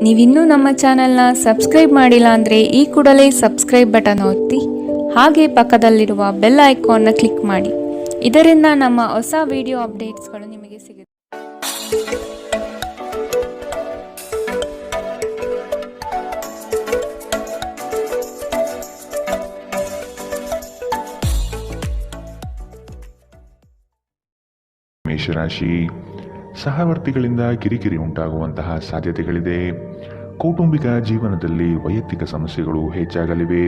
ನೀವಿನ್ನೂ ನಮ್ಮ ಚಾನೆಲ್ನ ಸಬ್ಸ್ಕ್ರೈಬ್ ಮಾಡಿಲ್ಲ ಅಂದರೆ ಈ ಕೂಡಲೇ ಸಬ್ಸ್ಕ್ರೈಬ್ ಬಟನ್ ಒತ್ತಿ ಹಾಗೆ ಪಕ್ಕದಲ್ಲಿರುವ ಬೆಲ್ ಐಕಾನ್ನ ಕ್ಲಿಕ್ ಮಾಡಿ. ಇದರಿಂದ ನಮ್ಮ ಹೊಸ ವಿಡಿಯೋ ಅಪ್ಡೇಟ್ಸ್ಗಳು ನಿಮಗೆ ಸಿಗುತ್ತೆ. ಮೇಷರಾಶಿ, ಸಹವರ್ತಿಗಳಿಂದ ಕಿರಿಕಿರಿ ಉಂಟಾಗುವಂತಹ ಸಾಧ್ಯತೆಗಳಿದೆ. ಕೌಟುಂಬಿಕ ಜೀವನದಲ್ಲಿ ವೈಯಕ್ತಿಕ ಸಮಸ್ಯೆಗಳು ಹೆಚ್ಚಾಗಲಿವೆ.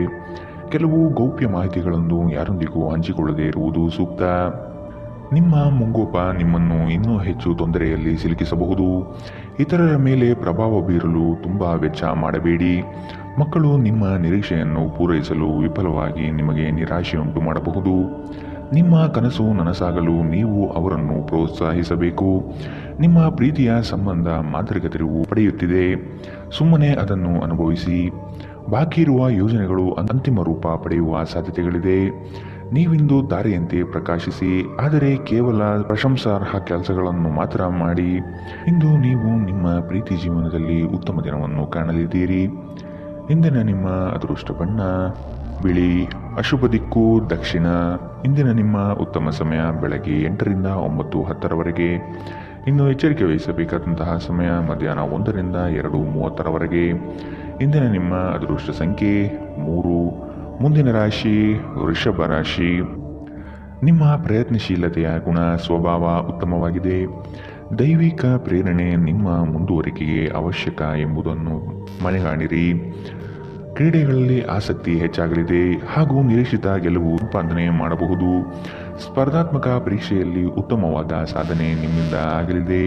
ಕೆಲವು ಗೌಪ್ಯ ಮಾಹಿತಿಗಳನ್ನು ಯಾರೊಂದಿಗೂ ಹಂಚಿಕೊಳ್ಳದೇ ಇರುವುದು ಸೂಕ್ತ. ನಿಮ್ಮ ಮುಂಗೋಪ ನಿಮ್ಮನ್ನು ಇನ್ನೂ ಹೆಚ್ಚು ತೊಂದರೆಯಲ್ಲಿ ಸಿಲುಕಿಸಬಹುದು. ಇತರರ ಮೇಲೆ ಪ್ರಭಾವ ಬೀರಲು ತುಂಬ ವೆಚ್ಚ ಮಾಡಬೇಡಿ. ಮಕ್ಕಳು ನಿಮ್ಮ ನಿರೀಕ್ಷೆಯನ್ನು ಪೂರೈಸಲು ವಿಫಲವಾಗಿ ನಿಮಗೆ ನಿರಾಶೆಯುಂಟು ಮಾಡಬಹುದು. ನಿಮ್ಮ ಕನಸು ನನಸಾಗಲು ನೀವು ಅವರನ್ನು ಪ್ರೋತ್ಸಾಹಿಸಬೇಕು. ನಿಮ್ಮ ಪ್ರೀತಿಯ ಸಂಬಂಧ ಮಾಂತ್ರಿಕ ತಿರುವು ಪಡೆಯುತ್ತಿದೆ. ಸುಮ್ಮನೆ ಅದನ್ನು ಅನುಭವಿಸಿ. ಬಾಕಿ ಇರುವ ಯೋಜನೆಗಳು ಅಂತಿಮ ರೂಪ ಪಡೆಯುವ ಸಾಧ್ಯತೆಗಳಿದೆ. ನೀವಿಂದು ದಾರಿಯಂತೆ ಪ್ರಕಾಶಿಸಿ, ಆದರೆ ಕೇವಲ ಪ್ರಶಂಸಾರ್ಹ ಕೆಲಸಗಳನ್ನು ಮಾತ್ರ ಮಾಡಿ. ಇಂದು ನೀವು ನಿಮ್ಮ ಪ್ರೀತಿ ಜೀವನದಲ್ಲಿ ಉತ್ತಮ ದಿನವನ್ನು ಕಾಣಲಿದ್ದೀರಿ. ಇಂದಿನ ನಿಮ್ಮ ಅದೃಷ್ಟ ಬಣ್ಣ ಬಿಳಿ. ಅಶುಭ ದಿಕ್ಕು ದಕ್ಷಿಣ. ಇಂದಿನ ನಿಮ್ಮ ಉತ್ತಮ ಸಮಯ ಬೆಳಗ್ಗೆ 8ರಿಂದ 9:10ರವರೆಗೆ. ಇನ್ನು ಎಚ್ಚರಿಕೆ ವಹಿಸಬೇಕಾದಂತಹ ಸಮಯ ಮಧ್ಯಾಹ್ನ 1ರಿಂದ 2:30ರವರೆಗೆ. ಇಂದಿನ ನಿಮ್ಮ ಅದೃಷ್ಟ ಸಂಖ್ಯೆ 3. ಮುಂದಿನ ರಾಶಿ ವೃಷಭ ರಾಶಿ. ನಿಮ್ಮ ಪ್ರಯತ್ನಶೀಲತೆಯ ಗುಣ ಸ್ವಭಾವ ಉತ್ತಮವಾಗಿದೆ. ದೈವಿಕ ಪ್ರೇರಣೆ ನಿಮ್ಮ ಮುಂದುವರಿಕೆಗೆ ಅವಶ್ಯಕ ಎಂಬುದನ್ನು ಮನೆಗಾಣಿರಿ. ಕ್ರೀಡೆಗಳಲ್ಲಿ ಆಸಕ್ತಿ ಹೆಚ್ಚಾಗಲಿದೆ ಹಾಗೂ ನಿರೀಕ್ಷಿತ ಗೆಲುವು ಸಂಪಾದನೆ ಮಾಡಬಹುದು. ಸ್ಪರ್ಧಾತ್ಮಕ ಪರೀಕ್ಷೆಯಲ್ಲಿ ಉತ್ತಮವಾದ ಸಾಧನೆ ನಿಮ್ಮಿಂದ ಆಗಲಿದೆ.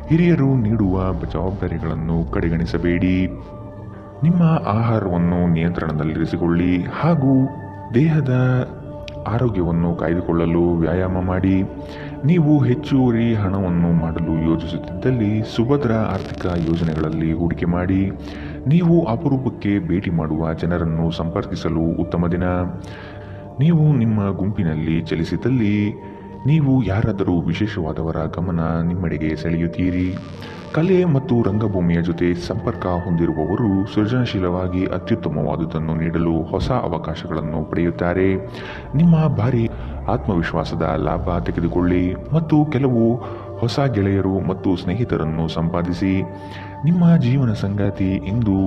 ಹಿರಿಯರು ನೀಡುವ ಜವಾಬ್ದಾರಿಗಳನ್ನು ಕಡೆಗಣಿಸಬೇಡಿ. ನಿಮ್ಮ ಆಹಾರವನ್ನು ನಿಯಂತ್ರಣದಲ್ಲಿರಿಸಿಕೊಳ್ಳಿ ಹಾಗೂ ದೇಹದ ಆರೋಗ್ಯವನ್ನು ಕಾಯ್ದುಕೊಳ್ಳಲು ವ್ಯಾಯಾಮ ಮಾಡಿ. ನೀವು ಹೆಚ್ಚುವರಿ ಹಣವನ್ನು ಮಾಡಲು ಯೋಜಿಸುತ್ತಿದ್ದಲ್ಲಿ ಸುಭದ್ರ ಆರ್ಥಿಕ ಯೋಜನೆಗಳಲ್ಲಿ ಹೂಡಿಕೆ ಮಾಡಿ. ನೀವು ಅಪರೂಪಕ್ಕೆ ಭೇಟಿ ಮಾಡುವ ಜನರನ್ನು ಸಂಪರ್ಕಿಸಲು ಉತ್ತಮ ದಿನ. ನೀವು ನಿಮ್ಮ ಗುಂಪಿನಲ್ಲಿ ಚಲಿಸಿದಲ್ಲಿ ನೀವು ಯಾರಾದರೂ ವಿಶೇಷವಾದವರ ಗಮನ ನಿಮ್ಮೆಡೆಗೆ ಸೆಳೆಯುತ್ತೀರಿ. ಕಲೆ ಮತ್ತು ರಂಗಭೂಮಿಯ ಜೊತೆ ಸಂಪರ್ಕ ಹೊಂದಿರುವವರು ಸೃಜನಶೀಲವಾಗಿ ಅತ್ಯುತ್ತಮವಾದುದನ್ನು ನೀಡಲು ಹೊಸ ಅವಕಾಶಗಳನ್ನು ಪಡೆಯುತ್ತಾರೆ. ನಿಮ್ಮ ಭಾರಿ ಆತ್ಮವಿಶ್ವಾಸದ ಲಾಭ ತೆಗೆದುಕೊಳ್ಳಿ ಮತ್ತು ಕೆಲವು ಹೊಸ ಗೆಳೆಯರು ಮತ್ತು ಸ್ನೇಹಿತರನ್ನು ಸಂಪಾದಿಸಿ. ನಿಮ್ಮ ಜೀವನ ಸಂಗಾತಿ ಇಂದು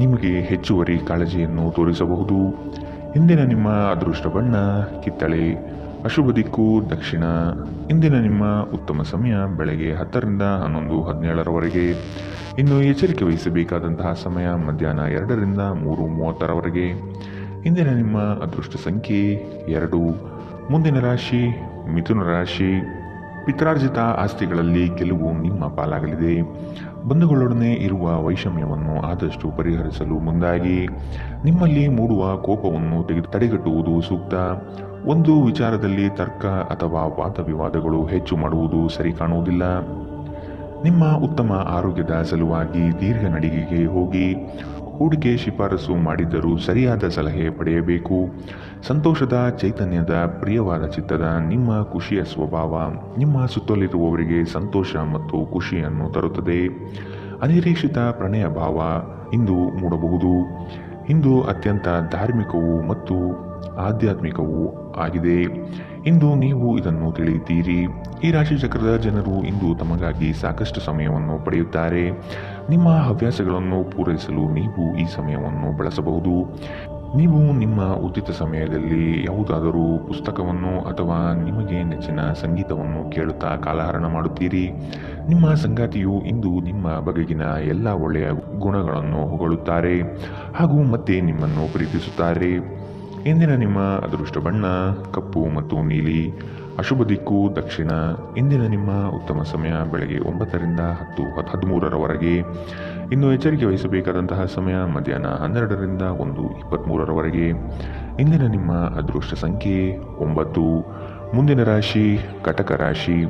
ನಿಮಗೆ ಹೆಚ್ಚುವರಿ ಕಾಳಜಿಯನ್ನು ತೋರಿಸಬಹುದು. ಇಂದಿನ ನಿಮ್ಮ ಅದೃಷ್ಟ ಬಣ್ಣ ಕಿತ್ತಳೆ. ಅಶುಭ ದಿಕ್ಕು ದಕ್ಷಿಣ. ಇಂದಿನ ನಿಮ್ಮ ಉತ್ತಮ ಸಮಯ ಬೆಳಗ್ಗೆ 10ರಿಂದ 11:17ರವರೆಗೆ. ಇನ್ನು ಎಚ್ಚರಿಕೆ ವಹಿಸಬೇಕಾದಂತಹ ಸಮಯ ಮಧ್ಯಾಹ್ನ 2ರಿಂದ 3:30ರವರೆಗೆ. ಇಂದಿನ ನಿಮ್ಮ ಅದೃಷ್ಟ ಸಂಖ್ಯೆ 2. ಮುಂದಿನ ರಾಶಿ ಮಿಥುನ ರಾಶಿ. ಪಿತ್ರಾರ್ಜಿತ ಆಸ್ತಿಗಳಲ್ಲಿ ಗೆಲುವು ನಿಮ್ಮ ಪಾಲಾಗಲಿದೆ. ಬಂಧುಗಳೊಡನೆ ಇರುವ ವೈಷಮ್ಯವನ್ನು ಆದಷ್ಟು ಪರಿಹರಿಸಲು ಮುಂದಾಗಿ. ನಿಮ್ಮಲ್ಲಿ ಮೂಡುವ ಕೋಪವನ್ನು ತಡೆಗಟ್ಟುವುದು ಸೂಕ್ತ. ಒಂದು ವಿಚಾರದಲ್ಲಿ ತರ್ಕ ಅಥವಾ ವಾದವಿವಾದಗಳು ಹೆಚ್ಚು ಮಾಡುವುದು ಸರಿ ಕಾಣುವುದಿಲ್ಲ. ನಿಮ್ಮ ಉತ್ತಮ ಆರೋಗ್ಯದ ಸಲುವಾಗಿ ದೀರ್ಘ ನಡಿಗೆಗೆ ಹೋಗಿ. ಹೂಡಿಕೆ ಶಿಫಾರಸು ಮಾಡಿದ್ದರೂ ಸರಿಯಾದ ಸಲಹೆ ಪಡೆಯಬೇಕು. ಸಂತೋಷದ ಚೈತನ್ಯದ ಪ್ರಿಯವಾದ ಚಿತ್ತದ ನಿಮ್ಮ ಖುಷಿಯ ಸ್ವಭಾವ ನಿಮ್ಮ ಸುತ್ತಲಿರುವವರಿಗೆ ಸಂತೋಷ ಮತ್ತು ಖುಷಿಯನ್ನು ತರುತ್ತದೆ. ಅನಿರೀಕ್ಷಿತ ಪ್ರಣಯ ಭಾವ ಇಂದು ಮೂಡಬಹುದು. ಇಂದು ಅತ್ಯಂತ ಧಾರ್ಮಿಕವೂ ಮತ್ತು ಆಧ್ಯಾತ್ಮಿಕವೂ ಆಗಿದೆ. ಇಂದು ನೀವು ಇದನ್ನು ತಿಳಿಯುತ್ತೀರಿ. ಈ ರಾಶಿ ಚಕ್ರದ ಜನರು ಇಂದು ತಮಗಾಗಿ ಸಾಕಷ್ಟು ಸಮಯವನ್ನು ಪಡೆಯುತ್ತಾರೆ. ನಿಮ್ಮ ಹವ್ಯಾಸಗಳನ್ನು ಪೂರೈಸಲು ನೀವು ಈ ಸಮಯವನ್ನು ಬಳಸಬಹುದು. ನೀವು ನಿಮ್ಮ ಉಚಿತ ಸಮಯದಲ್ಲಿ ಯಾವುದಾದರೂ ಪುಸ್ತಕವನ್ನು ಅಥವಾ ನಿಮಗೆ ನೆಚ್ಚಿನ ಸಂಗೀತವನ್ನು ಕೇಳುತ್ತಾ ಕಾಲಹರಣ ಮಾಡುತ್ತೀರಿ. ನಿಮ್ಮ ಸಂಗಾತಿಯು ಇಂದು ನಿಮ್ಮ ಬಗೆಗಿನ ಎಲ್ಲ ಒಳ್ಳೆಯ ಗುಣಗಳನ್ನು ಹೊಗಳುತ್ತಾರೆ ಹಾಗೂ ಮತ್ತೆ ನಿಮ್ಮನ್ನು ಪ್ರೀತಿಸುತ್ತಾರೆ. ಇಂದಿನ ನಿಮ್ಮ ಅದೃಷ್ಟ ಬಣ್ಣ ಕಪ್ಪು ಮತ್ತು ನೀಲಿ. ಅಶುಭ ದಿಕ್ಕು ದಕ್ಷಿಣ. ಇಂದಿನ ನಿಮ್ಮ ಉತ್ತಮ ಸಮಯ ಬೆಳಗ್ಗೆ 9ರಿಂದ 10:13ರವರೆಗೆ. ಇನ್ನು ಎಚ್ಚರಿಕೆ ವಹಿಸಬೇಕಾದಂತಹ ಸಮಯ ಮಧ್ಯಾಹ್ನ 12ರಿಂದ 1:23ರವರೆಗೆ. ಇಂದಿನ ನಿಮ್ಮ ಅದೃಷ್ಟ ಸಂಖ್ಯೆ 9. ಮುಂದಿನ ರಾಶಿ ಕಟಕ ರಾಶಿ.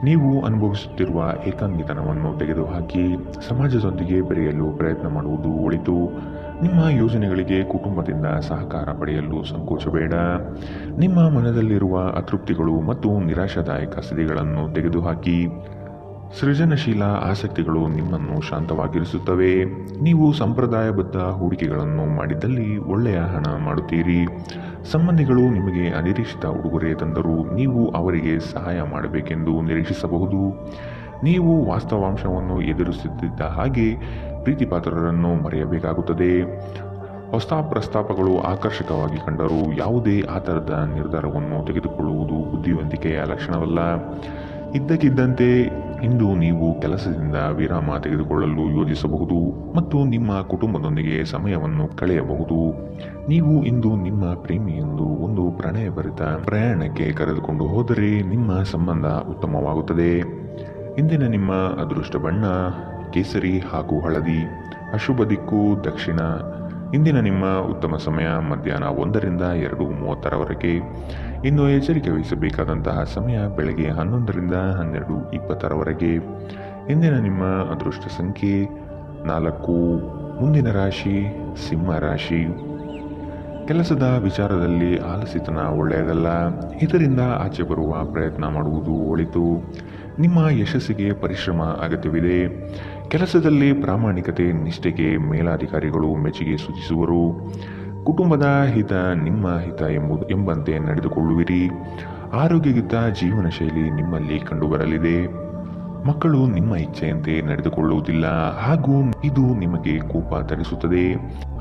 ನೀವು ಅನುಭವಿಸುತ್ತಿರುವ ಏಕಾಂಗಿತನವನ್ನು ತೆಗೆದುಹಾಕಿ ಸಮಾಜದೊಂದಿಗೆ ಬೆರೆಯಲು ಪ್ರಯತ್ನ ಮಾಡುವುದು ಒಳಿತು. ನಿಮ್ಮ ಯೋಜನೆಗಳಿಗೆ ಕುಟುಂಬದಿಂದ ಸಹಕಾರ ಪಡೆಯಲು ಸಂಕೋಚಬೇಡ. ನಿಮ್ಮ ಮನದಲ್ಲಿರುವ ಅತೃಪ್ತಿಗಳು ಮತ್ತು ನಿರಾಶಾದಾಯಕ ಸ್ಥಿತಿಗಳನ್ನು ತೆಗೆದುಹಾಕಿ. ಸೃಜನಶೀಲ ಆಸಕ್ತಿಗಳು ನಿಮ್ಮನ್ನು ಶಾಂತವಾಗಿರಿಸುತ್ತವೆ. ನೀವು ಸಂಪ್ರದಾಯಬದ್ಧ ಹೂಡಿಕೆಗಳನ್ನು ಮಾಡಿದ್ದಲ್ಲಿ ಒಳ್ಳೆಯ ಹಣ ಮಾಡುತ್ತೀರಿ. ಸಂಬಂಧಿಗಳು ನಿಮಗೆ ಅನಿರೀಕ್ಷಿತ ಉಡುಗೊರೆ ತಂದರೂ ನೀವು ಅವರಿಗೆ ಸಹಾಯ ಮಾಡಬೇಕೆಂದು ನಿರೀಕ್ಷಿಸಬಹುದು. ನೀವು ವಾಸ್ತವಾಂಶವನ್ನು ಎದುರಿಸುತ್ತಿದ್ದ ಹಾಗೆ ಪ್ರೀತಿಪಾತ್ರರನ್ನು ಮರೆಯಬೇಕಾಗುತ್ತದೆ. ಹೊಸ ಪ್ರಸ್ತಾಪಗಳು ಆಕರ್ಷಕವಾಗಿ ಕಂಡರೂ ಯಾವುದೇ ಆತರದ ನಿರ್ಧಾರವನ್ನು ತೆಗೆದುಕೊಳ್ಳುವುದು ಬುದ್ಧಿವಂತಿಕೆಯ ಲಕ್ಷಣವಲ್ಲ. ಇದ್ದಕ್ಕಿದ್ದಂತೆ ಇಂದು ನೀವು ಕೆಲಸದಿಂದ ವಿರಾಮ ತೆಗೆದುಕೊಳ್ಳಲು ಯೋಜಿಸಬಹುದು ಮತ್ತು ನಿಮ್ಮ ಕುಟುಂಬದೊಂದಿಗೆ ಸಮಯವನ್ನು ಕಳೆಯಬಹುದು. ನೀವು ಇಂದು ನಿಮ್ಮ ಪ್ರೇಮಿಯೊಂದು ಒಂದು ಪ್ರಣಯಭರಿತ ಪ್ರಯಾಣಕ್ಕೆ ಕರೆದುಕೊಂಡು ಹೋದರೆ ನಿಮ್ಮ ಸಂಬಂಧ ಉತ್ತಮವಾಗುತ್ತದೆ. ಇಂದಿನ ನಿಮ್ಮ ಅದೃಷ್ಟ ಬಣ್ಣ ಕೇಸರಿ ಹಾಗೂ ಹಳದಿ. ಅಶುಭ ದಿಕ್ಕು ದಕ್ಷಿಣ. ಇಂದಿನ ನಿಮ್ಮ ಉತ್ತಮ ಸಮಯ ಮಧ್ಯಾಹ್ನ 1ರಿಂದ 2:30ರವರೆಗೆ. ಇನ್ನು ಎಚ್ಚರಿಕೆ ವಹಿಸಬೇಕಾದಂತಹ ಸಮಯ ಬೆಳಗ್ಗೆ 11ರಿಂದ 12:20ರವರೆಗೆ. ಇಂದಿನ ನಿಮ್ಮ ಅದೃಷ್ಟ ಸಂಖ್ಯೆ 4. ಮುಂದಿನ ರಾಶಿ ಸಿಂಹ ರಾಶಿ. ಕೆಲಸದ ವಿಚಾರದಲ್ಲಿ ಆಲಸ್ಯತನ ಒಳ್ಳೆಯದಲ್ಲ. ಇದರಿಂದ ಆಚೆ ಬರುವ ಪ್ರಯತ್ನ ಮಾಡುವುದು ಒಳಿತು. ನಿಮ್ಮ ಯಶಸ್ಸಿಗೆ ಪರಿಶ್ರಮ ಅಗತ್ಯವಿದೆ. ಕೆಲಸದಲ್ಲಿ ಪ್ರಾಮಾಣಿಕತೆ ನಿಷ್ಠೆಗೆ ಮೇಲಾಧಿಕಾರಿಗಳು ಮೆಚ್ಚುಗೆ ಸೂಚಿಸುವರು. ಕುಟುಂಬದ ಹಿತ ನಿಮ್ಮ ಹಿತ ಎಂಬಂತೆ ನಡೆದುಕೊಳ್ಳುವಿರಿ. ಆರೋಗ್ಯಯುತ ಜೀವನ ಶೈಲಿ ನಿಮ್ಮಲ್ಲಿ ಕಂಡುಬರಲಿದೆ. ಮಕ್ಕಳು ನಿಮ್ಮ ಇಚ್ಛೆಯಂತೆ ನಡೆದುಕೊಳ್ಳುವುದಿಲ್ಲ ಹಾಗೂ ಇದು ನಿಮಗೆ ಕೋಪ ತರಿಸುತ್ತದೆ.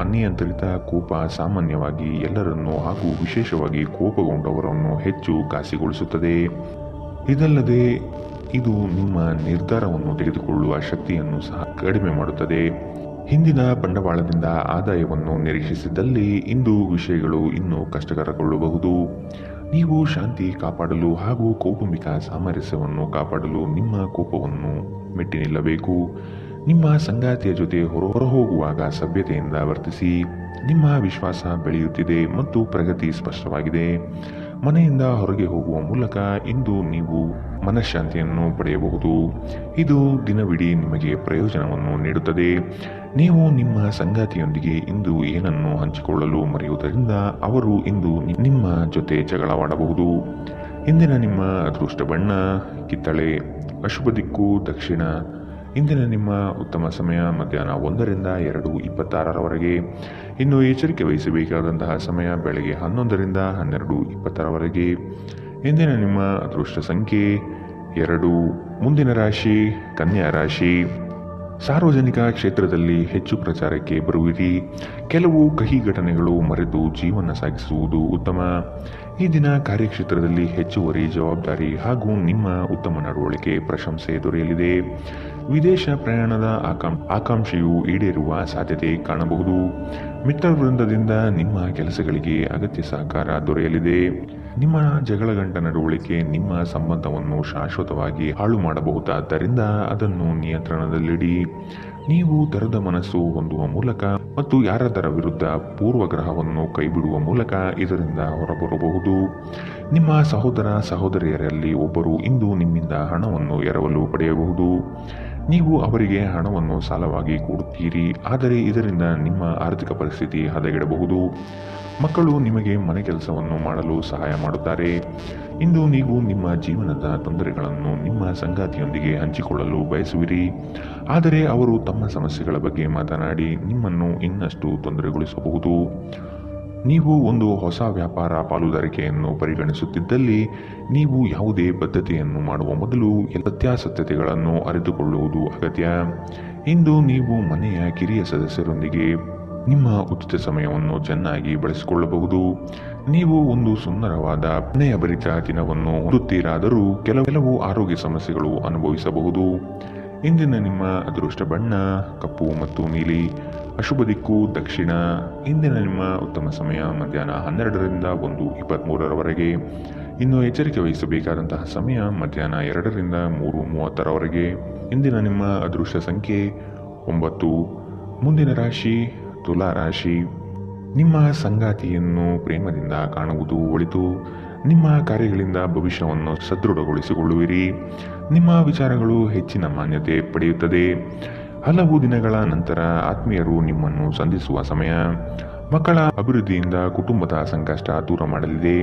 ಅನಿಯಂತ್ರಿತ ಕೋಪ ಸಾಮಾನ್ಯವಾಗಿ ಎಲ್ಲರನ್ನೂ ಹಾಗೂ ವಿಶೇಷವಾಗಿ ಕೋಪಗೊಂಡವರನ್ನು ಹೆಚ್ಚು ಘಾಸಿಗೊಳಿಸುತ್ತದೆ. ಇದಲ್ಲದೆ ಇದು ನಿಮ್ಮ ನಿರ್ಧಾರವನ್ನು ತೆಗೆದುಕೊಳ್ಳುವ ಶಕ್ತಿಯನ್ನು ಸಹ ಕಡಿಮೆ ಮಾಡುತ್ತದೆ. ಹಿಂದಿನ ಬಂಡವಾಳದಿಂದ ಆದಾಯವನ್ನು ನಿರೀಕ್ಷಿಸಿದ್ದಲ್ಲಿ ಇಂದು ವಿಷಯಗಳು ಇನ್ನೂ ಕಷ್ಟಕರಗೊಳ್ಳಬಹುದು. ನೀವು ಶಾಂತಿ ಕಾಪಾಡಲು ಹಾಗೂ ಕೌಟುಂಬಿಕ ಸಾಮರಸ್ಯವನ್ನು ಕಾಪಾಡಲು ನಿಮ್ಮ ಕೋಪವನ್ನು ಮೆಟ್ಟಿ ನಿಲ್ಲಬೇಕು. ನಿಮ್ಮ ಸಂಗಾತಿಯ ಜೊತೆ ಹೊರಹೋಗುವಾಗ ಸಭ್ಯತೆಯಿಂದ ವರ್ತಿಸಿ. ನಿಮ್ಮ ವಿಶ್ವಾಸ ಬೆಳೆಯುತ್ತಿದೆ ಮತ್ತು ಪ್ರಗತಿ ಸ್ಪಷ್ಟವಾಗಿದೆ. ಮನೆಯಿಂದ ಹೊರಗೆ ಹೋಗುವ ಮೂಲಕ ಇಂದು ನೀವು ಮನಃಶಾಂತಿಯನ್ನು ಪಡೆಯಬಹುದು. ಇದು ದಿನವಿಡೀ ನಿಮಗೆ ಪ್ರಯೋಜನವನ್ನು ನೀಡುತ್ತದೆ. ನೀವು ನಿಮ್ಮ ಸಂಗಾತಿಯೊಂದಿಗೆ ಇಂದು ಏನನ್ನು ಹಂಚಿಕೊಳ್ಳಲು ಮರೆಯುವುದರಿಂದ ಅವರು ಇಂದು ನಿಮ್ಮ ಜೊತೆ ಜಗಳವಾಡಬಹುದು. ಇಂದಿನ ನಿಮ್ಮ ಅದೃಷ್ಟ ಬಣ್ಣ ಕಿತ್ತಳೆ. ಅಶುಭ ದಿಕ್ಕು ದಕ್ಷಿಣ. ಇಂದಿನ ನಿಮ್ಮ ಉತ್ತಮ ಸಮಯ ಮಧ್ಯಾಹ್ನ 1ರಿಂದ 2:26ರವರೆಗೆ. ಇನ್ನು ಎಚ್ಚರಿಕೆ ವಹಿಸಬೇಕಾದಂತಹ ಸಮಯ ಬೆಳಗ್ಗೆ 11ರಿಂದ 12:20ರವರೆಗೆ. ಇಂದಿನ ನಿಮ್ಮ ಅದೃಷ್ಟ ಸಂಖ್ಯೆ 2. ಮುಂದಿನ ರಾಶಿ ಕನ್ಯಾ ರಾಶಿ. ಸಾರ್ವಜನಿಕ ಕ್ಷೇತ್ರದಲ್ಲಿ ಹೆಚ್ಚು ಪ್ರಚಾರಕ್ಕೆ ಬರುವಿರಿ. ಕೆಲವು ಕಹಿ ಘಟನೆಗಳು ಮರೆತು ಜೀವನ ಸಾಗಿಸುವುದು ಉತ್ತಮ. ಈ ದಿನ ಕಾರ್ಯಕ್ಷೇತ್ರದಲ್ಲಿ ಹೆಚ್ಚುವರಿ ಜವಾಬ್ದಾರಿ ಹಾಗೂ ನಿಮ್ಮ ಉತ್ತಮ ನಡವಳಿಕೆ ಪ್ರಶಂಸೆ ದೊರೆಯಲಿದೆ. ವಿದೇಶ ಪ್ರಯಾಣದ ಆಕಾಂಕ್ಷೆಯು ಈಡೇರುವ ಸಾಧ್ಯತೆ ಕಾಣಬಹುದು. ಮಿತ್ರ ವೃಂದದಿಂದ ನಿಮ್ಮ ಕೆಲಸಗಳಿಗೆ ಅಗತ್ಯ ಸಹಕಾರ ದೊರೆಯಲಿದೆ. ನಿಮ್ಮ ಜಗಳಗಂಟ ನಡವಳಿಕೆ ನಿಮ್ಮ ಸಂಬಂಧವನ್ನು ಶಾಶ್ವತವಾಗಿ ಹಾಳು ಮಾಡಬಹುದಾದ್ದರಿಂದ ಅದನ್ನು ನಿಯಂತ್ರಣದಲ್ಲಿಡಿ. ನೀವು ತೆರೆದ ಮನಸ್ಸು ಹೊಂದುವ ಮೂಲಕ ಮತ್ತು ಯಾರದರ ವಿರುದ್ಧ ಪೂರ್ವಗ್ರಹವನ್ನು ಕೈಬಿಡುವ ಮೂಲಕ ಇದರಿಂದ ಹೊರಬರಬಹುದು. ನಿಮ್ಮ ಸಹೋದರ ಸಹೋದರಿಯರಲ್ಲಿ ಒಬ್ಬರು ಇಂದು ನಿಮ್ಮಿಂದ ಹಣವನ್ನು ಎರವಲು ಪಡೆಯಬಹುದು. ನೀವು ಅವರಿಗೆ ಹಣವನ್ನು ಸಾಲವಾಗಿ ಕೊಡುತ್ತೀರಿ, ಆದರೆ ಇದರಿಂದ ನಿಮ್ಮ ಆರ್ಥಿಕ ಪರಿಸ್ಥಿತಿ ಹದಗೆಡಬಹುದು. ಮಕ್ಕಳು ನಿಮಗೆ ಮನೆ ಕೆಲಸವನ್ನು ಮಾಡಲು ಸಹಾಯ ಮಾಡುತ್ತಾರೆ. ಇಂದು ನೀವು ನಿಮ್ಮ ಜೀವನದ ತೊಂದರೆಗಳನ್ನು ನಿಮ್ಮ ಸಂಗಾತಿಯೊಂದಿಗೆ ಹಂಚಿಕೊಳ್ಳಲು ಬಯಸುವಿರಿ, ಆದರೆ ಅವರು ತಮ್ಮ ಸಮಸ್ಯೆಗಳ ಬಗ್ಗೆ ಮಾತನಾಡಿ ನಿಮ್ಮನ್ನು ಇನ್ನಷ್ಟು ತೊಂದರೆಗೊಳಿಸಬಹುದು. ನೀವು ಒಂದು ಹೊಸ ವ್ಯಾಪಾರ ಪಾಲುದಾರಿಕೆಯನ್ನು ಪರಿಗಣಿಸುತ್ತಿದ್ದಲ್ಲಿ ನೀವು ಯಾವುದೇ ಬದ್ಧತೆಯನ್ನು ಮಾಡುವ ಮೊದಲು ಸತ್ಯಾಸತ್ಯತೆಗಳನ್ನು ಅರಿತುಕೊಳ್ಳುವುದು ಅಗತ್ಯ. ಇಂದು ನೀವು ಮನೆಯ ಕಿರಿಯ ಸದಸ್ಯರೊಂದಿಗೆ ನಿಮ್ಮ ಉಚಿತ ಸಮಯವನ್ನು ಚೆನ್ನಾಗಿ ಬಳಸಿಕೊಳ್ಳಬಹುದು. ನೀವು ಒಂದು ಸುಂದರವಾದ ಸ್ನೇಹಭರಿತ ದಿನವನ್ನು ಹೊಂದುತ್ತೀರಾದರೂ ಕೆಲವು ಆರೋಗ್ಯ ಸಮಸ್ಯೆಗಳು ಅನುಭವಿಸಬಹುದು. ಇಂದಿನ ನಿಮ್ಮ ಅದೃಷ್ಟ ಬಣ್ಣ ಕಪ್ಪು ಮತ್ತು ನೀಲಿ. ಅಶುಭ ದಿಕ್ಕು ದಕ್ಷಿಣ. ಇಂದಿನ ನಿಮ್ಮ ಉತ್ತಮ ಸಮಯ ಮಧ್ಯಾಹ್ನ 12ರಿಂದ 1:23ರವರೆಗೆ. ಇನ್ನು ಎಚ್ಚರಿಕೆ ವಹಿಸಬೇಕಾದಂತಹ ಸಮಯ ಮಧ್ಯಾಹ್ನ 2ರಿಂದ 3:30ರವರೆಗೆ. ಇಂದಿನ ನಿಮ್ಮ ಅದೃಷ್ಟ ಸಂಖ್ಯೆ 9. ಮುಂದಿನ ರಾಶಿ ತುಲಾ ರಾಶಿ. ನಿಮ್ಮ ಸಂಗಾತಿಯನ್ನು ಪ್ರೇಮದಿಂದ ಕಾಣುವುದು ಒಳಿತು. ನಿಮ್ಮ ಕಾರ್ಯಗಳಿಂದ ಭವಿಷ್ಯವನ್ನು ಸದೃಢಗೊಳಿಸಿಕೊಳ್ಳುವಿರಿ. ನಿಮ್ಮ ವಿಚಾರಗಳು ಹೆಚ್ಚಿನ ಮಾನ್ಯತೆ ಪಡೆಯುತ್ತದೆ. ಹಲವು ದಿನಗಳ ನಂತರ ಆತ್ಮೀಯರು ನಿಮ್ಮನ್ನು ಸಂಧಿಸುವ ಸಮಯ. ಮಕ್ಕಳ ಅಭಿವೃದ್ಧಿಯಿಂದ ಕುಟುಂಬದ ಸಂಕಷ್ಟ ದೂರ ಮಾಡಲಿದೆ.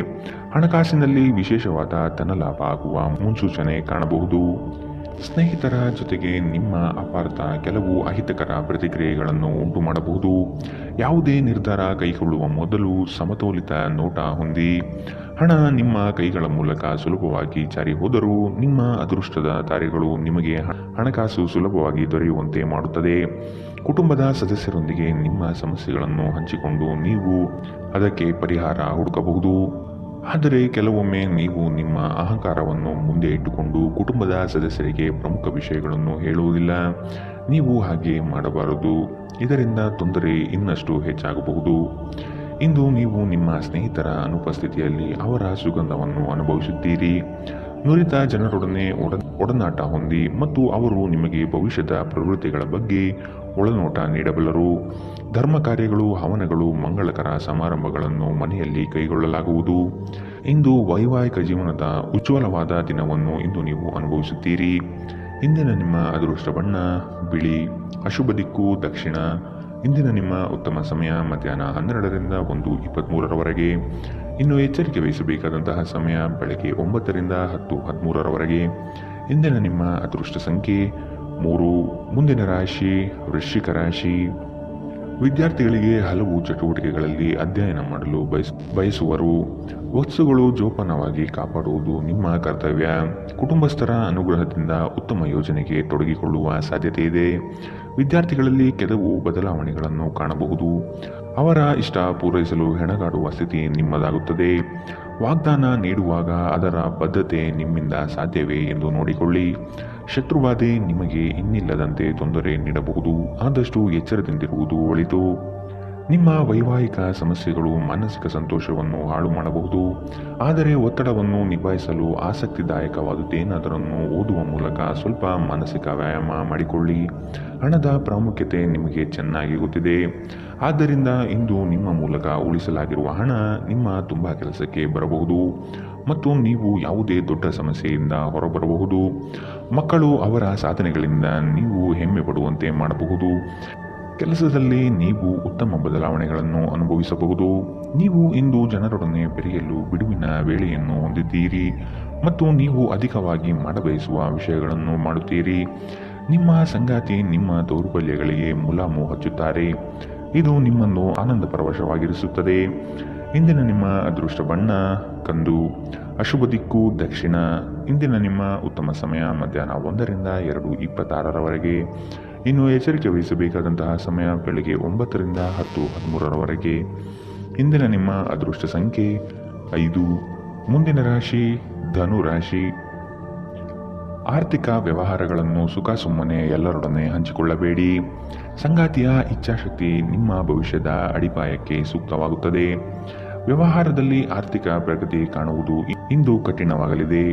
ಹಣಕಾಸಿನಲ್ಲಿ ವಿಶೇಷವಾದ ಧನಲಾಭ ಆಗುವ ಮುನ್ಸೂಚನೆ ಕಾಣಬಹುದು. ಸ್ನೇಹಿತರ ಜೊತೆಗೆ ನಿಮ್ಮ ಅಪಾರ್ಥ ಕೆಲವು ಅಹಿತಕರ ಪ್ರತಿಕ್ರಿಯೆಗಳನ್ನು ಉಂಟು ಮಾಡಬಹುದು. ಯಾವುದೇ ನಿರ್ಧಾರ ಕೈಗೊಳ್ಳುವ ಮೊದಲು ಸಮತೋಲಿತ ನೋಟ ಹೊಂದಿ. ಹಣ ನಿಮ್ಮ ಕೈಗಳ ಮೂಲಕ ಸುಲಭವಾಗಿ ಜಾರಿ ಹೋದರೂ ನಿಮ್ಮ ಅದೃಷ್ಟದ ತಾರೆಗಳು ನಿಮಗೆ ಹಣಕಾಸು ಸುಲಭವಾಗಿ ದೊರೆಯುವಂತೆ ಮಾಡುತ್ತದೆ. ಕುಟುಂಬದ ಸದಸ್ಯರೊಂದಿಗೆ ನಿಮ್ಮ ಸಮಸ್ಯೆಗಳನ್ನು ಹಂಚಿಕೊಂಡು ನೀವು ಅದಕ್ಕೆ ಪರಿಹಾರ ಹುಡುಕಬಹುದು. ಆದರೆ ಕೆಲವೊಮ್ಮೆ ನೀವು ನಿಮ್ಮ ಅಹಂಕಾರವನ್ನು ಮುಂದೆ ಇಟ್ಟುಕೊಂಡು ಕುಟುಂಬದ ಸದಸ್ಯರಿಗೆ ಪ್ರಮುಖ ವಿಷಯಗಳನ್ನು ಹೇಳುವುದಿಲ್ಲ. ನೀವು ಹಾಗೆ ಮಾಡಬಾರದು. ಇದರಿಂದ ತೊಂದರೆ ಇನ್ನಷ್ಟು ಹೆಚ್ಚಾಗಬಹುದು. ಇಂದು ನೀವು ನಿಮ್ಮ ಸ್ನೇಹಿತರ ಅನುಪಸ್ಥಿತಿಯಲ್ಲಿ ಅವರ ಸುಗಂಧವನ್ನು ಅನುಭವಿಸುತ್ತೀರಿ. ನುರಿತ ಜನರೊಡನೆ ಒಡನಾಟ ಹೊಂದಿ ಮತ್ತು ಅವರು ನಿಮಗೆ ಭವಿಷ್ಯದ ಪ್ರವೃತ್ತಿಗಳ ಬಗ್ಗೆ ಒಳನೋಟ ನೀಡಬಲ್ಲರು. ಧರ್ಮ ಕಾರ್ಯಗಳು, ಹವನಗಳು, ಮಂಗಳಕರ ಸಮಾರಂಭಗಳನ್ನು ಮನೆಯಲ್ಲಿ ಕೈಗೊಳ್ಳಲಾಗುವುದು. ಇಂದು ವೈವಾಹಿಕ ಜೀವನದ ಉಜ್ವಲವಾದ ದಿನವನ್ನು ಇಂದು ನೀವು ಅನುಭವಿಸುತ್ತೀರಿ. ಇಂದಿನ ನಿಮ್ಮ ಅದೃಷ್ಟ ಬಣ್ಣ ಬಿಳಿ, ಅಶುಭ ದಿಕ್ಕು ದಕ್ಷಿಣ. ಇಂದಿನ ನಿಮ್ಮ ಉತ್ತಮ ಸಮಯ ಮಧ್ಯಾಹ್ನ 12ರಿಂದ 1:23ರವರೆಗೆ. ಇನ್ನು ಎಚ್ಚರಿಕೆ ವಹಿಸಬೇಕಾದಂತಹ ಸಮಯ ಬೆಳಗ್ಗೆ 9ರಿಂದ 10:13ರವರೆಗೆ. ಇಂದಿನ ನಿಮ್ಮ ಅದೃಷ್ಟ ಸಂಖ್ಯೆ 3. ಮುಂದಿನ ರಾಶಿ ವೃಶ್ಚಿಕ ರಾಶಿ. ವಿದ್ಯಾರ್ಥಿಗಳಿಗೆ ಹಲವು ಚಟುವಟಿಕೆಗಳಲ್ಲಿ ಅಧ್ಯಯನ ಮಾಡಲು ಬಯಸುವರು. ವಸ್ತುಗಳು ಜೋಪಾನವಾಗಿ ಕಾಪಾಡುವುದು ನಿಮ್ಮ ಕರ್ತವ್ಯ. ಕುಟುಂಬಸ್ಥರ ಅನುಗ್ರಹದಿಂದ ಉತ್ತಮ ಯೋಜನೆಗೆ ತೊಡಗಿಕೊಳ್ಳುವ ಸಾಧ್ಯತೆ ಇದೆ. ವಿದ್ಯಾರ್ಥಿಗಳಲ್ಲಿ ಕೆಲವು ಬದಲಾವಣೆಗಳನ್ನು ಕಾಣಬಹುದು. ಅವರ ಇಷ್ಟ ಪೂರೈಸಲು ಹೆಣಗಾಡುವ ಸ್ಥಿತಿ ನಿಮ್ಮದಾಗುತ್ತದೆ. ವಾಗ್ದಾನ ನೀಡುವಾಗ ಅದರ ಬದ್ಧತೆ ನಿಮ್ಮಿಂದ ಸಾಧ್ಯವೇ ಎಂದು ನೋಡಿಕೊಳ್ಳಿ. ಶತ್ರುಬಾಧೆ ನಿಮಗೆ ಇನ್ನಿಲ್ಲದಂತೆ ತೊಂದರೆ ನೀಡಬಹುದು. ಆದಷ್ಟು ಎಚ್ಚರದಿಂದಿರುವುದು ಒಳಿತು. ನಿಮ್ಮ ವೈವಾಹಿಕ ಸಮಸ್ಯೆಗಳು ಮಾನಸಿಕ ಸಂತೋಷವನ್ನು ಹಾಳು ಮಾಡಬಹುದು. ಆದರೆ ಒತ್ತಡವನ್ನು ನಿಭಾಯಿಸಲು ಆಸಕ್ತಿದಾಯಕವಾದುದೇನಾದರನ್ನು ಓದುವ ಮೂಲಕ ಸ್ವಲ್ಪ ಮಾನಸಿಕ ವ್ಯಾಯಾಮ ಮಾಡಿಕೊಳ್ಳಿ. ಹಣದ ಪ್ರಾಮುಖ್ಯತೆ ನಿಮಗೆ ಚೆನ್ನಾಗಿ ಗೊತ್ತಿದೆ. ಆದ್ದರಿಂದ ಇಂದು ನಿಮ್ಮ ಮೂಲಕ ಉಳಿಸಲಾಗಿರುವ ಹಣ ನಿಮ್ಮ ತುಂಬ ಕೆಲಸಕ್ಕೆ ಬರಬಹುದು ಮತ್ತು ನೀವು ಯಾವುದೇ ದೊಡ್ಡ ಸಮಸ್ಯೆಯಿಂದ ಹೊರಬರಬಹುದು. ಮಕ್ಕಳು ಅವರ ಸಾಧನೆಗಳಿಂದ ನೀವು ಹೆಮ್ಮೆ ಪಡುವಂತೆ ಮಾಡಬಹುದು. ಕೆಲಸದಲ್ಲಿ ನೀವು ಉತ್ತಮ ಬದಲಾವಣೆಗಳನ್ನು ಅನುಭವಿಸಬಹುದು. ನೀವು ಇಂದು ಜನರೊಡನೆ ಬೆರೆಯಲು ಬಿಡುವಿನ ವೇಳೆಯನ್ನು ಹೊಂದಿದ್ದೀರಿ ಮತ್ತು ನೀವು ಅಧಿಕವಾಗಿ ಮಾಡಬಯಸುವ ವಿಷಯಗಳನ್ನು ಮಾಡುತ್ತೀರಿ. ನಿಮ್ಮ ಸಂಗಾತಿ ನಿಮ್ಮ ದೌರ್ಬಲ್ಯಗಳಿಗೆ ಮುಲಾಮು ಹಚ್ಚುತ್ತಾರೆ. ಇದು ನಿಮ್ಮನ್ನು ಆನಂದ ಪರವಶವಾಗಿರಿಸುತ್ತದೆ. ಇಂದಿನ ನಿಮ್ಮ ಅದೃಷ್ಟ ಬಣ್ಣ ಕಂದು, ಅಶುಭ ದಿಕ್ಕು ದಕ್ಷಿಣ. ಇಂದಿನ ನಿಮ್ಮ ಉತ್ತಮ ಸಮಯ ಮಧ್ಯಾಹ್ನ 1ರಿಂದ 2:26ರವರೆಗೆ. ಇನ್ನು ಎಚ್ಚರಿಕೆ ವಹಿಸಬೇಕಾದಂತಹ ಸಮಯ ಬೆಳಗ್ಗೆ 9ರಿಂದ 10:13ರವರೆಗೆ. ಇಂದಿನ ನಿಮ್ಮ ಅದೃಷ್ಟ ಸಂಖ್ಯೆ 5. ಮುಂದಿನ ರಾಶಿ ಧನು ರಾಶಿ. ಆರ್ಥಿಕ ವ್ಯವಹಾರಗಳನ್ನು ಸುಮ್ಮನೆ ಎಲ್ಲರೊಡನೆ ಹಂಚಿಕೊಳ್ಳಬೇಡಿ. ಸಂಗಾತಿಯ ಇಚ್ಛಾಶಕ್ತಿ ನಿಮ್ಮ ಭವಿಷ್ಯದ ಅಡಿಪಾಯಕ್ಕೆ ಸೂಕ್ತವಾಗುತ್ತದೆ. ವ್ಯವಹಾರದಲ್ಲಿ ಆರ್ಥಿಕ ಪ್ರಗತಿ ಕಾಣುವುದು ಇಂದು ಕಠಿಣವಾಗಲಿದೆ.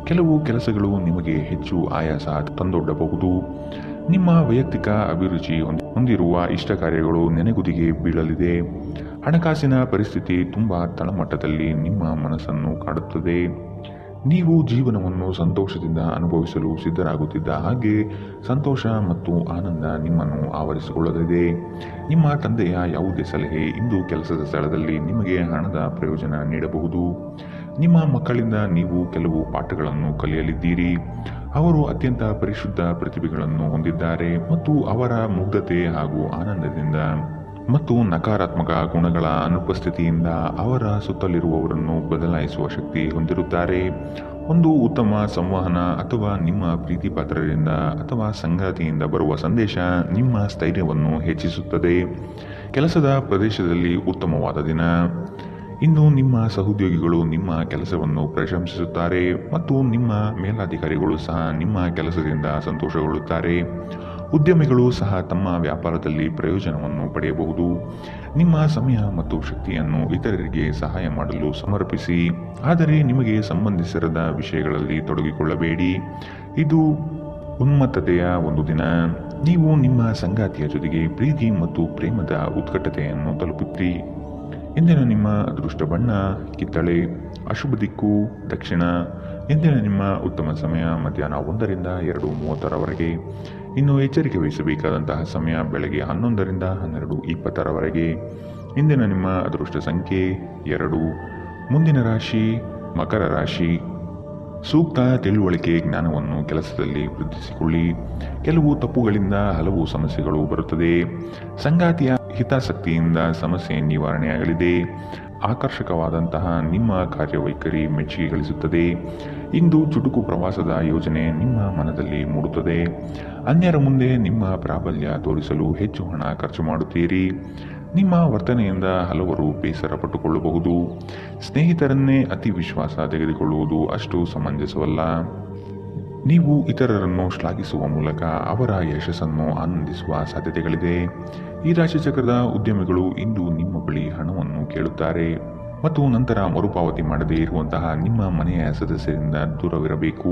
ಕೆಲವು ಕೆಲಸಗಳು ನಿಮಗೆ ಹೆಚ್ಚು ಆಯಾಸ ತಂದೊಡ್ಡಬಹುದು. ನಿಮ್ಮ ವೈಯಕ್ತಿಕ ಅಭಿರುಚಿ ಹೊಂದಿರುವ ಇಷ್ಟ ಕಾರ್ಯಗಳು ನೆನೆಗುದಿಗೆ ಬೀಳಲಿದೆ. ಹಣಕಾಸಿನ ಪರಿಸ್ಥಿತಿ ತುಂಬ ತಳಮಟ್ಟದಲ್ಲಿ ನಿಮ್ಮ ಮನಸ್ಸನ್ನು ಕಾಡುತ್ತದೆ. ನೀವು ಜೀವನವನ್ನು ಸಂತೋಷದಿಂದ ಅನುಭವಿಸಲು ಸಿದ್ಧರಾಗುತ್ತಿದ್ದ ಹಾಗೆ ಸಂತೋಷ ಮತ್ತು ಆನಂದ ನಿಮ್ಮನ್ನು ಆವರಿಸಿಕೊಳ್ಳಲಿದೆ. ನಿಮ್ಮ ತಂದೆಯ ಯಾವುದೇ ಸಲಹೆ ಇಂದು ಕೆಲಸದ ಸ್ಥಳದಲ್ಲಿ ನಿಮಗೆ ಹಣದ ಪ್ರಯೋಜನ ನೀಡಬಹುದು. ನಿಮ್ಮ ಮಕ್ಕಳಿಂದ ನೀವು ಕೆಲವು ಪಾಠಗಳನ್ನು ಕಲಿಯಲಿದ್ದೀರಿ. ಅವರು ಅತ್ಯಂತ ಪರಿಶುದ್ಧ ಪ್ರತಿಭೆಗಳನ್ನು ಹೊಂದಿದ್ದಾರೆ ಮತ್ತು ಅವರ ಮುಗ್ಧತೆ ಹಾಗೂ ಆನಂದದಿಂದ ಮತ್ತು ನಕಾರಾತ್ಮಕ ಗುಣಗಳ ಅನುಪಸ್ಥಿತಿಯಿಂದ ಅವರ ಸುತ್ತಲಿರುವವರನ್ನು ಬದಲಾಯಿಸುವ ಶಕ್ತಿ ಹೊಂದಿರುತ್ತಾರೆ. ಒಂದು ಉತ್ತಮ ಸಂವಹನ ಅಥವಾ ನಿಮ್ಮ ಪ್ರೀತಿಪಾತ್ರರಿಂದ ಅಥವಾ ಸಂಗಾತಿಯಿಂದ ಬರುವ ಸಂದೇಶ ನಿಮ್ಮ ಸ್ಥೈರ್ಯವನ್ನು ಹೆಚ್ಚಿಸುತ್ತದೆ. ಕೆಲಸದ ಪ್ರದೇಶದಲ್ಲಿ ಉತ್ತಮವಾದ ದಿನ. ಇನ್ನು ನಿಮ್ಮ ಸಹೋದ್ಯೋಗಿಗಳು ನಿಮ್ಮ ಕೆಲಸವನ್ನು ಪ್ರಶಂಸಿಸುತ್ತಾರೆ ಮತ್ತು ನಿಮ್ಮ ಮೇಲಾಧಿಕಾರಿಗಳು ಸಹ ನಿಮ್ಮ ಕೆಲಸದಿಂದ ಸಂತೋಷಗೊಳ್ಳುತ್ತಾರೆ. ಉದ್ಯಮಿಗಳು ಸಹ ತಮ್ಮ ವ್ಯಾಪಾರದಲ್ಲಿ ಪ್ರಯೋಜನವನ್ನು ಪಡೆಯಬಹುದು. ನಿಮ್ಮ ಸಮಯ ಮತ್ತು ಶಕ್ತಿಯನ್ನು ಇತರರಿಗೆ ಸಹಾಯ ಮಾಡಲು ಸಮರ್ಪಿಸಿ, ಆದರೆ ನಿಮಗೆ ಸಂಬಂಧಿಸಿರದ ವಿಷಯಗಳಲ್ಲಿ ತೊಡಗಿಕೊಳ್ಳಬೇಡಿ. ಇದು ಉನ್ಮತ್ತತೆಯ ಒಂದು ದಿನ. ನೀವು ನಿಮ್ಮ ಸಂಗಾತಿಯ ಜೊತೆಗೆ ಪ್ರೀತಿ ಮತ್ತು ಪ್ರೇಮದ ಉತ್ಕಟತೆಯನ್ನು ತಲುಪುತ್ತೀರಿ. ಇಂದಿನ ನಿಮ್ಮ ಅದೃಷ್ಟ ಬಣ್ಣ ಕಿತ್ತಳೆ, ಅಶುಭ ದಿಕ್ಕು ದಕ್ಷಿಣ. ಇಂದಿನ ನಿಮ್ಮ ಉತ್ತಮ ಸಮಯ ಮಧ್ಯಾಹ್ನ 1ರಿಂದ 2:30ರವರೆಗೆ. ಇನ್ನು ಎಚ್ಚರಿಕೆ ವಹಿಸಬೇಕಾದಂತಹ ಸಮಯ ಬೆಳಗ್ಗೆ 11ರಿಂದ 12:20ರವರೆಗೆ. ಇಂದಿನ ನಿಮ್ಮ ಅದೃಷ್ಟ ಸಂಖ್ಯೆ 2. ಮುಂದಿನ ರಾಶಿ ಮಕರ ರಾಶಿ. ಸೂಕ್ತ ತಿಳುವಳಿಕೆ ಜ್ಞಾನವನ್ನು ಕೆಲಸದಲ್ಲಿ ವೃದ್ಧಿಸಿಕೊಳ್ಳಿ. ಕೆಲವು ತಪ್ಪುಗಳಿಂದ ಹಲವು ಸಮಸ್ಯೆಗಳು ಬರುತ್ತದೆ. ಸಂಗಾತಿಯ ಹಿತಾಸಕ್ತಿಯಿಂದ ಸಮಸ್ಯೆ ನಿವಾರಣೆಯಾಗಲಿದೆ. ಆಕರ್ಷಕವಾದಂತಹ ನಿಮ್ಮ ಕಾರ್ಯವೈಖರಿ ಮೆಚ್ಚುಗೆ ಗಳಿಸುತ್ತದೆ. ಇಂದು ಚುಟುಕು ಪ್ರವಾಸದ ಯೋಜನೆ ನಿಮ್ಮ ಮನದಲ್ಲಿ ಮೂಡುತ್ತದೆ. ಅನ್ಯರ ಮುಂದೆ ನಿಮ್ಮ ಪ್ರಾಬಲ್ಯ ತೋರಿಸಲು ಹೆಚ್ಚು ಹಣ ಖರ್ಚು ಮಾಡುತ್ತೀರಿ. ನಿಮ್ಮ ವರ್ತನೆಯಿಂದ ಹಲವರು ಬೇಸರ ಪಟ್ಟುಕೊಳ್ಳಬಹುದು. ಸ್ನೇಹಿತರನ್ನೇ ಅತಿ ವಿಶ್ವಾಸ ತೆಗೆದುಕೊಳ್ಳುವುದು ಅಷ್ಟು ಸಮಂಜಸವಲ್ಲ. ನೀವು ಇತರರನ್ನು ಶ್ಲಾಘಿಸುವ ಮೂಲಕ ಅವರ ಯಶಸ್ಸನ್ನು ಆನಂದಿಸುವ ಸಾಧ್ಯತೆಗಳಿದೆ. ಈ ರಾಶಿಚಕ್ರದ ಉದ್ಯಮಿಗಳು ಇಂದು ನಿಮ್ಮ ಬಳಿ ಹಣವನ್ನು ಕೇಳುತ್ತಾರೆ ಮತ್ತು ನಂತರ ಮರುಪಾವತಿ ಮಾಡದೇ ಇರುವಂತಹ ನಿಮ್ಮ ಮನೆಯ ಸದಸ್ಯರಿಂದ ದೂರವಿರಬೇಕು.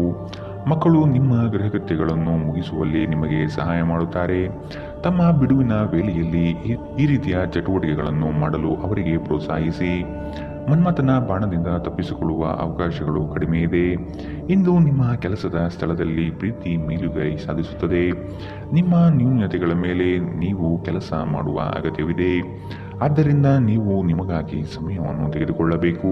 ಮಕ್ಕಳು ನಿಮ್ಮ ಗೃಹಕೃತ್ಯಗಳನ್ನು ಮುಗಿಸುವಲ್ಲಿ ನಿಮಗೆ ಸಹಾಯ ಮಾಡುತ್ತಾರೆ. ತಮ್ಮ ಬಿಡುವಿನ ವೇಳೆಯಲ್ಲಿ ಈ ರೀತಿಯ ಚಟುವಟಿಕೆಗಳನ್ನು ಮಾಡಲು ಅವರಿಗೆ ಪ್ರೋತ್ಸಾಹಿಸಿ. ಮನ್ಮಥನ ಬಾಣದಿಂದ ತಪ್ಪಿಸಿಕೊಳ್ಳುವ ಅವಕಾಶಗಳು ಕಡಿಮೆ ಇದೆ. ಇಂದು ನಿಮ್ಮ ಕೆಲಸದ ಸ್ಥಳದಲ್ಲಿ ಪ್ರೀತಿ ಮೇಲುಗೈ ಸಾಧಿಸುತ್ತದೆ. ನಿಮ್ಮ ನ್ಯೂನತೆಗಳ ಮೇಲೆ ನೀವು ಕೆಲಸ ಮಾಡುವ ಅಗತ್ಯವಿದೆ. ಆದ್ದರಿಂದ ನೀವು ನಿಮಗಾಗಿ ಸಮಯವನ್ನು ತೆಗೆದುಕೊಳ್ಳಬೇಕು.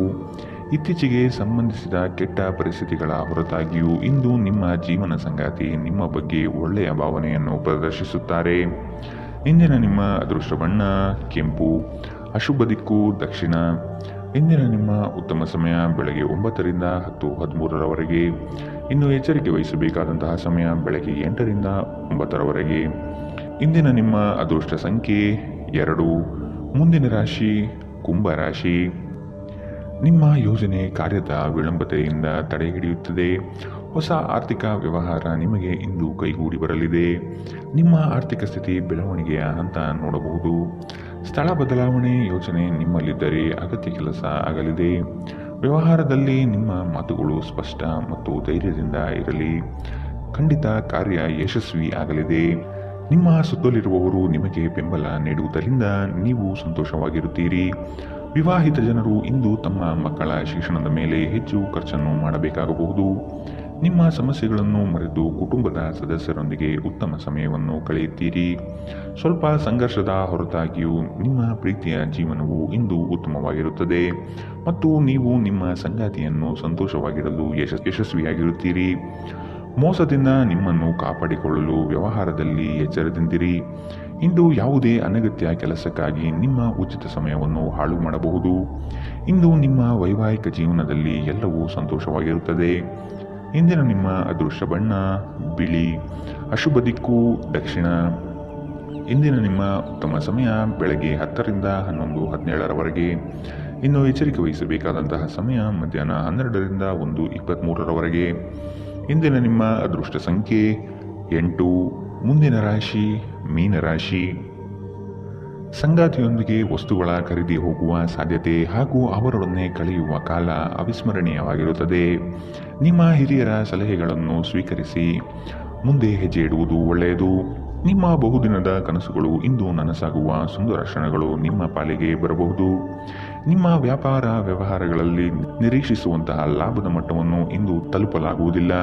ಇತ್ತೀಚೆಗೆ ಸಂಬಂಧಿಸಿದ ಕೆಟ್ಟ ಪರಿಸ್ಥಿತಿಗಳ ಹೊರತಾಗಿಯೂ ಇಂದು ನಿಮ್ಮ ಜೀವನ ಸಂಗಾತಿ ನಿಮ್ಮ ಬಗ್ಗೆ ಒಳ್ಳೆಯ ಭಾವನೆಯನ್ನು ಪ್ರದರ್ಶಿಸುತ್ತಾರೆ. ಇಂದಿನ ನಿಮ್ಮ ಅದೃಷ್ಟ ಬಣ್ಣ ಕೆಂಪು, ಅಶುಭ ದಿಕ್ಕು ದಕ್ಷಿಣ. ಇಂದಿನ ನಿಮ್ಮ ಉತ್ತಮ ಸಮಯ ಬೆಳಗ್ಗೆ 9ರಿಂದ 10:13ರವರೆಗೆ. ಇನ್ನು ಎಚ್ಚರಿಕೆ ವಹಿಸಬೇಕಾದಂತಹ ಸಮಯ ಬೆಳಗ್ಗೆ 8ರಿಂದ 9ರವರೆಗೆ. ಇಂದಿನ ನಿಮ್ಮ ಅದೃಷ್ಟ ಸಂಖ್ಯೆ 2. ಮುಂದಿನ ರಾಶಿ ಕುಂಭ ರಾಶಿ. ನಿಮ್ಮ ಯೋಜನೆ ಕಾರ್ಯದ ವಿಳಂಬತೆಯಿಂದ ತಡೆ ಹಿಡಿಯುತ್ತದೆ. ಹೊಸ ಆರ್ಥಿಕ ವ್ಯವಹಾರ ನಿಮಗೆ ಇಂದು ಕೈಗೂಡಿ ಬರಲಿದೆ. ನಿಮ್ಮ ಆರ್ಥಿಕ ಸ್ಥಿತಿ ಬೆಳವಣಿಗೆಯ ಹಂತ ನೋಡಬಹುದು. ಸ್ಥಳ ಬದಲಾವಣೆ ಯೋಜನೆ ನಿಮ್ಮಲ್ಲಿದ್ದರೆ ಅಗತ್ಯ ಕೆಲಸ ಆಗಲಿದೆ. ವ್ಯವಹಾರದಲ್ಲಿ ನಿಮ್ಮ ಮಾತುಗಳು ಸ್ಪಷ್ಟ ಮತ್ತು ಧೈರ್ಯದಿಂದ ಇರಲಿ. ಖಂಡಿತ ಕಾರ್ಯ ಯಶಸ್ವಿ ಆಗಲಿದೆ. ನಿಮ್ಮ ಸುತ್ತಲಿರುವವರು ನಿಮಗೆ ಬೆಂಬಲ ನೀಡುವುದರಿಂದ ನೀವು ಸಂತೋಷವಾಗಿರುತ್ತೀರಿ. ವಿವಾಹಿತ ಜನರು ಇಂದು ತಮ್ಮ ಮಕ್ಕಳ ಶಿಕ್ಷಣದ ಮೇಲೆ ಹೆಚ್ಚು ಖರ್ಚನ್ನು ಮಾಡಬೇಕಾಗಬಹುದು. ನಿಮ್ಮ ಸಮಸ್ಯೆಗಳನ್ನು ಮರೆತು ಕುಟುಂಬದ ಸದಸ್ಯರೊಂದಿಗೆ ಉತ್ತಮ ಸಮಯವನ್ನು ಕಳೆಯುತ್ತೀರಿ. ಸ್ವಲ್ಪ ಸಂಘರ್ಷದ ಹೊರತಾಗಿಯೂ ನಿಮ್ಮ ಪ್ರೀತಿಯ ಜೀವನವು ಇಂದು ಉತ್ತಮವಾಗಿರುತ್ತದೆ ಮತ್ತು ನೀವು ನಿಮ್ಮ ಸಂಗಾತಿಯನ್ನು ಸಂತೋಷವಾಗಿಡಲು ಯಶಸ್ವಿಯಾಗಿರುತ್ತೀರಿ. ಮೋಸದಿಂದ ನಿಮ್ಮನ್ನು ಕಾಪಾಡಿಕೊಳ್ಳಲು ವ್ಯವಹಾರದಲ್ಲಿ ಎಚ್ಚರದಿಂದಿರಿ. ಇಂದು ಯಾವುದೇ ಅನಗತ್ಯ ಕೆಲಸಕ್ಕಾಗಿ ನಿಮ್ಮ ಉಚಿತ ಸಮಯವನ್ನು ಹಾಳು ಮಾಡಬಹುದು. ಇಂದು ನಿಮ್ಮ ವೈವಾಹಿಕ ಜೀವನದಲ್ಲಿ ಎಲ್ಲವೂ ಸಂತೋಷವಾಗಿರುತ್ತದೆ. ಇಂದಿನ ನಿಮ್ಮ ಅದೃಷ್ಟ ಬಣ್ಣ ಬಿಳಿ, ಅಶುಭ ದಿಕ್ಕು ದಕ್ಷಿಣ. ಇಂದಿನ ನಿಮ್ಮ ಉತ್ತಮ ಸಮಯ ಬೆಳಗ್ಗೆ 10ರಿಂದ 11:17ರವರೆಗೆ. ಇನ್ನು ಎಚ್ಚರಿಕೆ ವಹಿಸಬೇಕಾದಂತಹ ಸಮಯ ಮಧ್ಯಾಹ್ನ 12ರಿಂದ 1:23ರವರೆಗೆ. ಇಂದಿನ ನಿಮ್ಮ ಅದೃಷ್ಟ ಸಂಖ್ಯೆ 8. ಮುಂದಿನ ರಾಶಿ ಮೀನರಾಶಿ. ಸಂಗಾತಿಯೊಂದಿಗೆ ವಸ್ತುಗಳ ಖರೀದಿ ಹೋಗುವ ಸಾಧ್ಯತೆ ಹಾಗೂ ಅವರೊಡನೆ ಕಳೆಯುವ ಕಾಲ ಅವಿಸ್ಮರಣೀಯವಾಗಿರುತ್ತದೆ. ನಿಮ್ಮ ಹಿರಿಯರ ಸಲಹೆಗಳನ್ನು ಸ್ವೀಕರಿಸಿ ಮುಂದೆ ಹೆಜ್ಜೆ ಇಡುವುದು ಒಳ್ಳೆಯದು. ನಿಮ್ಮ ಬಹುದಿನದ ಕನಸುಗಳು ಇಂದು ನನಸಾಗುವ ಸುಂದರ ಕ್ಷಣಗಳು ನಿಮ್ಮ ಪಾಲಿಗೆ ಬರಬಹುದು. ನಿಮ್ಮ ವ್ಯಾಪಾರ ವ್ಯವಹಾರಗಳಲ್ಲಿ ನಿರೀಕ್ಷಿಸುವಂತಹ ಲಾಭದ ಮಟ್ಟವನ್ನು ಇಂದು ತಲುಪಲಾಗುವುದಿಲ್ಲ.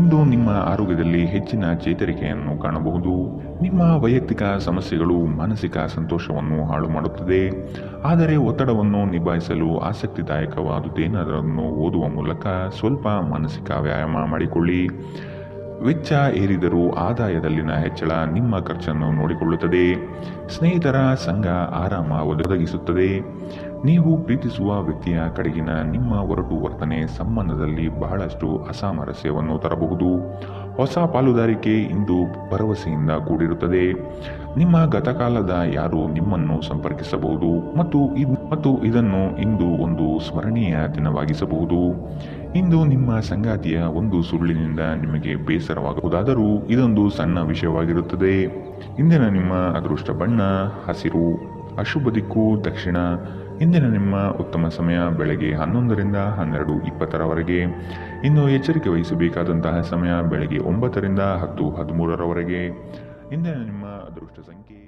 ಇಂದು ನಿಮ್ಮ ಆರೋಗ್ಯದಲ್ಲಿ ಹೆಚ್ಚಿನ ಚೇತರಿಕೆಯನ್ನು ಕಾಣಬಹುದು. ನಿಮ್ಮ ವೈಯಕ್ತಿಕ ಸಮಸ್ಯೆಗಳು ಮಾನಸಿಕ ಸಂತೋಷವನ್ನು ಹಾಳು ಮಾಡುತ್ತದೆ. ಆದರೆ ಒತ್ತಡವನ್ನು ನಿಭಾಯಿಸಲು ಆಸಕ್ತಿದಾಯಕವಾದುದೇನಾದರನ್ನು ಓದುವ ಮೂಲಕ ಸ್ವಲ್ಪ ಮಾನಸಿಕ ವ್ಯಾಯಾಮ ಮಾಡಿಕೊಳ್ಳಿ. ವೆಚ್ಚ ಏರಿದರೂ ಆದಾಯದಲ್ಲಿನ ಹೆಚ್ಚಳ ನಿಮ್ಮ ಖರ್ಚನ್ನು ನೋಡಿಕೊಳ್ಳುತ್ತದೆ. ಸ್ನೇಹಿತರ ಸಂಘ ಆರಾಮ ಒದಗಿಸುತ್ತದೆ. ನೀವು ಪ್ರೀತಿಸುವ ವ್ಯಕ್ತಿಯ ಕಡೆಗಿನ ನಿಮ್ಮ ಒರಟು ವರ್ತನೆ ಸಂಬಂಧದಲ್ಲಿ ಬಹಳಷ್ಟು ಅಸಾಮರಸ್ಯವನ್ನು ತರಬಹುದು. ಹೊಸ ಪಾಲುದಾರಿಕೆ ಇಂದು ಭರವಸೆಯಿಂದ ಕೂಡಿರುತ್ತದೆ. ನಿಮ್ಮ ಗತಕಾಲದ ಯಾರು ನಿಮ್ಮನ್ನು ಸಂಪರ್ಕಿಸಬಹುದು ಮತ್ತು ಇದನ್ನು ಇಂದು ಒಂದು ಸ್ಮರಣೀಯ ದಿನವಾಗಿಸಬಹುದು. ಇಂದು ನಿಮ್ಮ ಸಂಗಾತಿಯ ಒಂದು ಸುಳ್ಳಿನಿಂದ ನಿಮಗೆ ಬೇಸರವಾಗಬಹುದಾದರೂ ಇದೊಂದು ಸಣ್ಣ ವಿಷಯವಾಗಿರುತ್ತದೆ. ಇಂದಿನ ನಿಮ್ಮ ಅದೃಷ್ಟ ಬಣ್ಣ ಹಸಿರು, ಅಶುಭ ದಿಕ್ಕು ದಕ್ಷಿಣ. ಇಂದಿನ ನಿಮ್ಮ ಉತ್ತಮ ಸಮಯ ಬೆಳಗ್ಗೆ 11ರಿಂದ 12:20ರವರೆಗೆ. ಇನ್ನು ಎಚ್ಚರಿಕೆ ವಹಿಸಬೇಕಾದಂತಹ ಸಮಯ ಬೆಳಗ್ಗೆ 9ರಿಂದ 10:13ರವರೆಗೆ. ಇಂದಿನ ನಿಮ್ಮ ಅದೃಷ್ಟ ಸಂಖ್ಯೆ